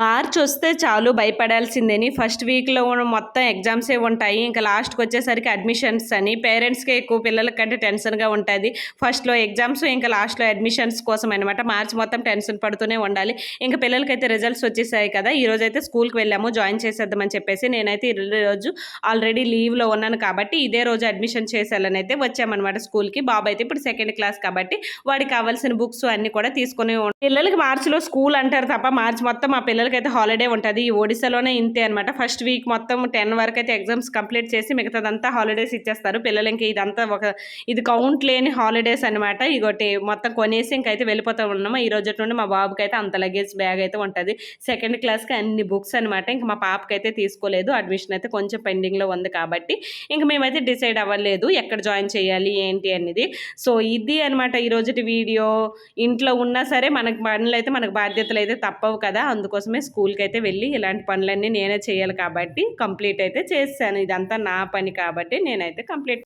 మార్చొస్తే చాలు భయపడాల్సిందేని. ఫస్ట్ వీక్‌లో మొత్తం ఎగ్జామ్సే ఉంటాయి. ఇంకా లాస్ట్‌కొచ్చేసరికి అడ్మిషన్స్ అని. పేరెంట్స్‌కే ఎక్కువ పిల్లల కంటే టెన్షన్‌గా ఉంటది. ఫస్ట్‌లో ఎగ్జామ్స్, ఇంకా లాస్ట్‌లో అడ్మిషన్స్ కోసం అనమాట. మార్చ్ మొత్తం టెన్షన్ పడుతూనే ఉండాలి. ఇంక పిల్లలకైతే రిజల్ట్స్ వచ్చేసాయి కదా! ఈరోజైతే స్కూల్‌కి వెళ్ళాము జాయిన్ చేసేద్దామని చెప్పేసి. నేనైతే ఈరోజు ఆల్రెడీ లీవ్‌లో ఉన్నాను కాబట్టి, ఇదే రోజు అడ్మిషన్ చేసేయాలనైతే వచ్చామనమాట స్కూల్‌కి. బాబయితే ఇప్పుడు సెకండ్ క్లాస్ కాబట్టి, వాడికి కావాల్సిన బుక్స్ అన్నీ కూడా తీసుకొని పిల్లలకి మార్చ్‌లో స్కూల్ అంటారు తప్ప, మార్చ్ మొత్తం మా పిల్లలకైతే హాలిడే ఉంటది. ఈ ఒడిశాలోనే ఇంతే అనమాట. ఫస్ట్ వీక్ మొత్తం 10 వరకైతే ఎగ్జామ్స్ కంప్లీట్ చేసి మిగతాదంతా హాలిడేస్ ఇచ్చేస్తారు. పిల్లలకి ఇదంతా ఇది కౌంట్ లేని హాలిడేస్ అనమాట. ఇగోటి మొత్తం కొనేసి ఇంకైతే వెళ్ళిపోతా ఉన్నాము. ఈ రోజటి నుండి మా బాబుకైతే అంత లగేజ్ బ్యాగ్ అయితే ఉంటది. సెకండ్ క్లాస్‌కి అన్ని బుక్స్ అనమాట. ఇంక మా పాపకైతే తీసుకోలేదు. అడ్మిషన్ అయితే కొంచెం పెండింగ్‌లో ఉంది కాబట్టి, ఇంక మేమైతే డిసైడ్ అవ్వలేదు ఎక్కడ జాయిన్ చేయాలి ఏంటి అనేది. సో, ఇది అనమాట ఈరోజుటి వీడియో. ఇంట్లో ఉన్నా సరే మనకు పనులైతే మనకు బాధ్యతలైతే తప్పవు కదా! అందుకోసమే స్కూల్‌కైతే వెళ్ళి ఇలాంటి పనులన్నీ నేనే చేయాలి కాబట్టి కంప్లీట్ అయితే చేసేసాను. ఇదంతా నా పని కాబట్టి నేనైతే కంప్లీట్